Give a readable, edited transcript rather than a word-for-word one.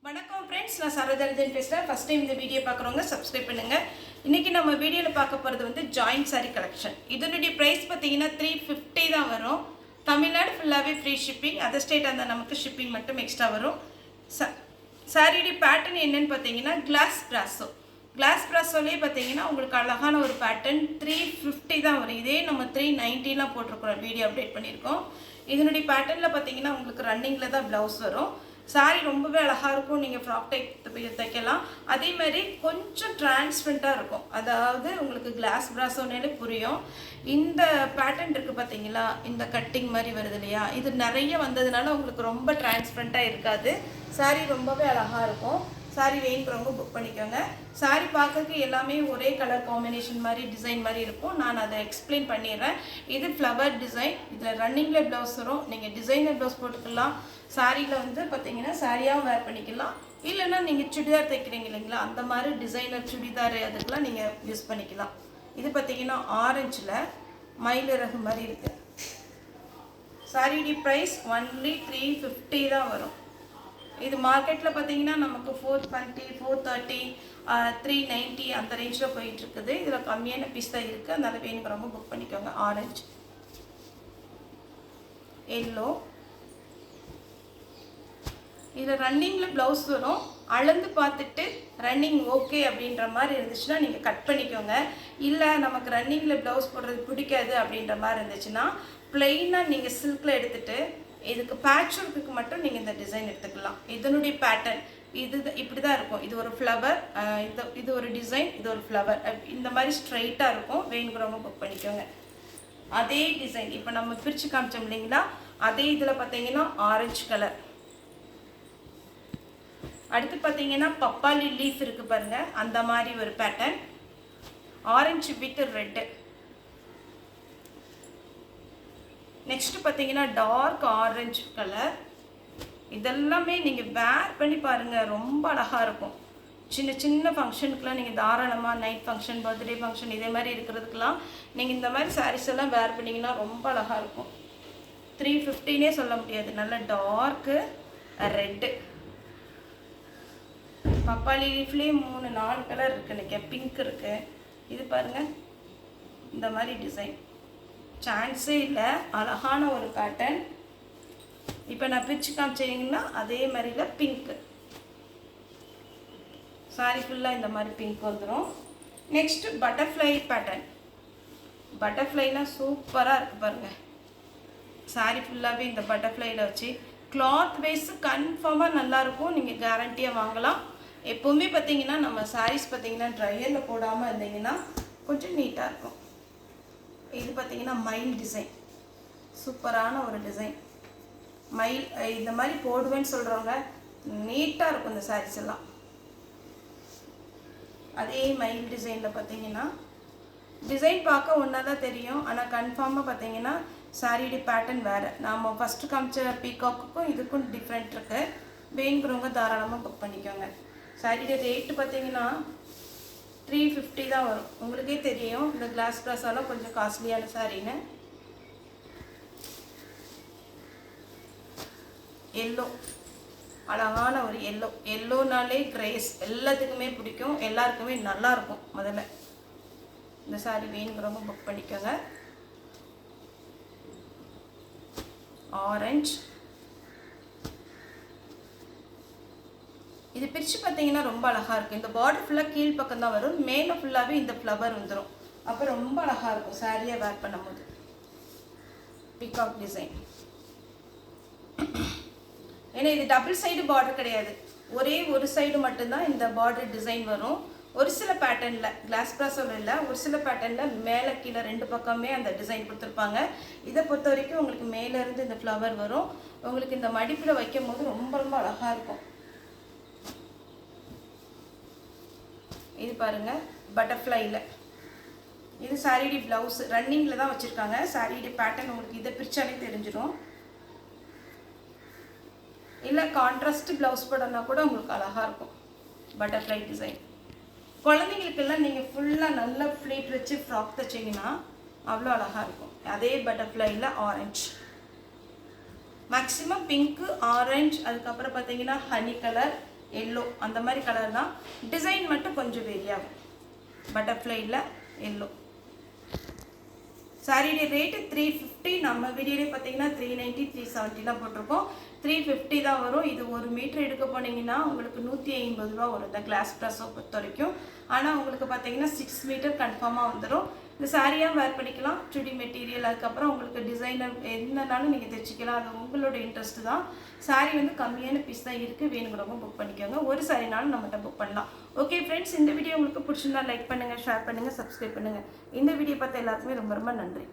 வணக்கம் ஃப்ரெண்ட்ஸ், நான் சரோஜன் பேசுகிறேன். ஃபஸ்ட் டைம் இந்த வீடியோ பார்க்குறவங்க சப்ஸ்கிரைப் பண்ணுங்கள். இன்றைக்கி நம்ம வீடியோவில் பார்க்க போகிறது வந்து ஜாயிண்ட் சாரீ கலெக்ஷன். இதனுடைய ப்ரைஸ் பார்த்தீங்கன்னா 350 தான் வரும். தமிழ்நாடு ஃபுல்லாகவே ஃப்ரீ ஷிப்பிங், அதர் ஸ்டேட் அந்த நமக்கு ஷிப்பிங் மட்டும் எக்ஸ்ட்ரா வரும். சாரியுடைய பேட்டர்ன் என்னன்னு பார்த்தீங்கன்னா கிளாஸ் ப்ராஸோலேயே பார்த்தீங்கன்னா உங்களுக்கு அழகான ஒரு பேட்டர்ன் 350 தான் வரும். இதே நம்ம 390 போட்டிருக்கிறோம், வீடியோ அப்டேட் பண்ணியிருக்கோம். இதனுடைய பேட்டர்னில் பார்த்தீங்கன்னா உங்களுக்கு ரன்னிங்கில் தான் ப்ளவுஸ் வரும். சாரி ரொம்பவே அழகாக இருக்கும். நீங்கள் ஃப்ராக் டைப் தைக்கலாம். அதே மாதிரி கொஞ்சம் டிரான்ஸ்பரண்ட்டாக இருக்கும். அதாவது உங்களுக்கு கிளாஸ் ப்ராஸோனாலே புரியும். இந்த பேட்டர்ன் இருக்குது பார்த்தீங்களா, இந்த கட்டிங் மாதிரி வருது இல்லையா, இது நிறைய வந்ததுனால உங்களுக்கு ரொம்ப டிரான்ஸ்பரண்ட்டாக இருக்காது. சாரி ரொம்பவே அழகாக இருக்கும். சாரி வேணுங்கிறவங்க புக் பண்ணிக்கோங்க. சாரி பார்க்கறதுக்கு எல்லாமே ஒரே கலர் காம்பினேஷன் மாதிரி டிசைன் மாதிரி இருக்கும். நான் அதை எக்ஸ்பிளைன் பண்ணிடுறேன். இது ஃப்ளவர் டிசைன். இதில் ரன்னிங்கில் ப்ளவுஸ் வரும். நீங்கள் டிசைனர் ப்ளவுஸ் போட்டுக்கலாம். சாரியில் வந்து பார்த்தீங்கன்னா சாரியாகவும் வேர் பண்ணிக்கலாம். இல்லைன்னா நீங்கள் சுடிதார் தைக்கிறீங்க இல்லைங்களா, அந்த மாதிரி டிசைனர் சுடிதார் அதுக்கெலாம் நீங்கள் யூஸ் பண்ணிக்கலாம். இது பார்த்தீங்கன்னா ஆரஞ்சில் மயிலிறகு மாதிரி இருக்குது. சாரியுடைய ப்ரைஸ் ஒன்லி 350 தான் வரும். இது மார்க்கெட்டில் பார்த்தீங்கன்னா நமக்கு 420, 430, 390 அந்த ரேஞ்சில் போயிட்டுருக்குது. இதில் கம்மியான பீஸ் தான் இருக்குது. அதனால் வேணுங்கிறவங்க புக் பண்ணிக்கோங்க. ஆரஞ்சு, எல்லோ, இதில் ரன்னிங்கில் ப்ளவுஸ் வரும். அளந்து பார்த்துட்டு ரன்னிங் ஓகே அப்படின்ற மாதிரி இருந்துச்சுன்னா நீங்கள் கட் பண்ணிக்கோங்க. இல்லை நமக்கு ரன்னிங்கில் ப்ளவுஸ் போடுறது பிடிக்காது அப்படின்ற மாதிரி இருந்துச்சுன்னா ப்ளெயினாக நீங்கள் சில்கில் எடுத்துகிட்டு இதுக்கு பேட்ச் ஒர்க்குக்கு மட்டும் நீங்கள் இந்த டிசைன் எடுத்துக்கலாம். இதனுடைய பேட்டர்ன் இது இப்படி தான் இருக்கும். இது ஒரு ஃப்ளவர், இது ஒரு டிசைன், இது ஒரு ஃப்ளவர், இந்த மாதிரி ஸ்ட்ரைட்டாக இருக்கும். வேணுங்கிறவங்க புக் பண்ணிக்கோங்க. அதே டிசைன் இப்போ நம்ம பிரித்து காமிச்சோம் இல்லைங்களா, அதே இதில் பார்த்தீங்கன்னா ஆரஞ்சு கலர். அடுத்து பார்த்தீங்கன்னா பப்பாளி லீஃப் இருக்குது பாருங்கள், அந்த மாதிரி ஒரு pattern. Orange with red. Next பார்த்தீங்கன்னா டார்க் ஆரஞ்சு கலர். இதெல்லாமே நீங்கள் வேர் பண்ணி பாருங்கள், ரொம்ப அழகாக இருக்கும். சின்ன சின்ன ஃபங்க்ஷனுக்குலாம் நீங்கள் தாராளமாக நைட் ஃபங்க்ஷன், பர்த்டே ஃபங்க்ஷன் இதே மாதிரி இருக்கிறதுக்கெலாம் நீங்கள் இந்த மாதிரி சாரீஸ் எல்லாம் வேர் பண்ணிங்கன்னா ரொம்ப அழகாக இருக்கும். 350னே சொல்ல முடியாது. நல்ல டார்க்கு ரெட்டு. பப்பாளி லீஃப்லேயே 3-4 கலர் இருக்குது. இன்றைக்கி பிங்க் இருக்குது. இது பாருங்கள், இந்த மாதிரி டிசைன் சான்ஸே இல்லை. அழகான ஒரு பேட்டர்ன். இப்போ நான் பிரித்து காமிச்சிங்கன்னா அதே மாதிரியில் பிங்க்கு. சாரி ஃபுல்லாக இந்த மாதிரி பிங்க் வந்துடும். Next butterfly pattern. பட்டர்ஃப்ளைலாம் சூப்பராக இருக்குது பாருங்கள். சாரி ஃபுல்லாகவே இந்த பட்டர்ஃப்ளையில் வச்சு கிளாத் வைஸு கன்ஃபார்மாக நல்லாயிருக்கும். நீங்கள் கேரண்டியாக வாங்கலாம். எப்போவுமே பார்த்தீங்கன்னா நம்ம சாரீஸ் பார்த்தீங்கன்னா ட்ரையரில் போடாமல் இருந்தீங்கன்னா கொஞ்சம் நீட்டாக இருக்கும். இது பார்த்தீங்கன்னா மயில் டிசைன், சூப்பரான ஒரு டிசைன். மயில் இந்த மாதிரி போடுவேன்னு சொல்கிறவங்க நீட்டாக இருக்கும் இந்த சாரீஸ் எல்லாம். அதே மயில் டிசைனில் பார்த்தீங்கன்னா டிசைன் பார்க்க ஒன்றா தான் தெரியும், ஆனால் கன்ஃபார்மாக பார்த்தீங்கன்னா சாரியுடைய பேட்டர்ன் வேறு. நாம் ஃபஸ்ட்டு காமிச்ச பீகாக்குக்கும் இதுக்கும் டிஃப்ரெண்ட் இருக்குது. வேணுங்கிறவங்க தாராளமாக புக் பண்ணிக்கோங்க. சாரியுடைய ரேட்டு பார்த்தீங்கன்னா 350 தான் வரும். உங்களுக்கே தெரியும் இந்த கிளாஸ் ப்ராஸாலாம் கொஞ்சம் காஸ்ட்லியான சாரின்னு. எல்லோ, அழகான ஒரு எல்லோ. எல்லோனாலே கிரேஸ் எல்லாத்துக்குமே பிடிக்கும், எல்லாருக்குமே நல்லாயிருக்கும். முதல்ல இந்த சாரி வேணுங்கிறவங்க புக் பண்ணிக்கோங்க. ஆரஞ்சு. இது பிரித்து பார்த்தீங்கன்னா ரொம்ப அழகாக இருக்கும். இந்த பார்டர் ஃபுல்லாக கீழ் பக்கம் தான் வரும், மேலே ஃபுல்லாகவே இந்த ஃப்ளவர் வந்துடும். அப்போ ரொம்ப அழகாக இருக்கும் சாரியாக வேர் பண்ணும்போது. Peacock design. ஏன்னா இது டபுள் சைடு பார்டர் கிடையாது, ஒரே ஒரு சைடு மட்டும்தான் இந்த பார்டர் டிசைன் வரும். ஒரு சில பேட்டர்னில் கிளாஸ் ப்ராஸோவில் இல்லை, ஒரு சில பேட்டர்னில் மேலே கீழே 2 பக்கமே அந்த டிசைன் கொடுத்துருப்பாங்க. இதை பொறுத்த வரைக்கும் உங்களுக்கு மேலேருந்து இந்த ஃப்ளவர் வரும். உங்களுக்கு இந்த மடிப்பில் வைக்கும் போது ரொம்ப ரொம்ப அழகாக இருக்கும். இது பாருங்கள் பட்டர்ஃப்ளையில். இது சாரியுடைய ப்ளவுஸ் ரன்னிங்கில் தான் வச்சுருக்காங்க. சாரியுடைய பேட்டர்ன் உங்களுக்கு இதை பிரித்தாலே தெரிஞ்சிடும். இல்லை கான்ட்ராஸ்ட் ப்ளவுஸ் போடனா கூட உங்களுக்கு அழகாக இருக்கும். Butterfly design. குழந்தைங்களுக்கெல்லாம் நீங்கள் ஃபுல்லாக நல்லா ஃப்ளீட் வச்சு ஃப்ராக் தைச்சிங்கன்னா அவ்வளோ அழகாக இருக்கும். அதே பட்டர்ஃப்ளையில் ஆரஞ்சு. மேக்ஸிமம் பிங்க்கு, ஆரஞ்சு, அதுக்கப்புறம் பார்த்தீங்கன்னா ஹனி கலர், எல்லோ அந்த மாதிரி கலர் தான். டிசைன் மட்டும் கொஞ்சம் வேரி ஆகும். பட்டர்ஃப்ளைல எல்லோ. சாரியோட ரேட்டு 350. நம்ம வீடியோலே பார்த்தீங்கன்னா 390 370 தான் போட்டிருக்கோம். 350 தான் வரும். இது 1 மீட்டர் எடுக்க போனீங்கன்னா உங்களுக்கு 150 ரூபா வரும் இந்த கிளாஸ் ப்ரெஸ்ஸை பொறுத்த வரைக்கும். ஆனால் உங்களுக்கு பார்த்தீங்கன்னா 6 மீட்டர் கன்ஃபார்மாக வந்துடும். இந்த சாரியாக வேர் பண்ணிக்கலாம். சுடி மெட்டீரியல், அதுக்கப்புறம் உங்களுக்கு டிசைனர் என்னன்னாலும் நீங்கள் தைச்சிக்கலாம். அது உங்களோட இன்ட்ரெஸ்ட் தான். சாரி வந்து கம்மியான பீஸ் தான் இருக்குது. வேணுங்கிறவங்க புக் பண்ணிக்கோங்க. ஒரு சாரினாலும் நம்மகிட்ட புக் பண்ணலாம். ஓகே ஃப்ரெண்ட்ஸ், இந்த வீடியோ உங்களுக்கு பிடிச்சிருந்தா லைக் பண்ணுங்கள், ஷேர் பண்ணுங்கள், சப்ஸ்கிரைப் பண்ணுங்கள். இந்த வீடியோ பார்த்த எல்லாருக்குமே ரொம்ப ரொம்ப நன்றி.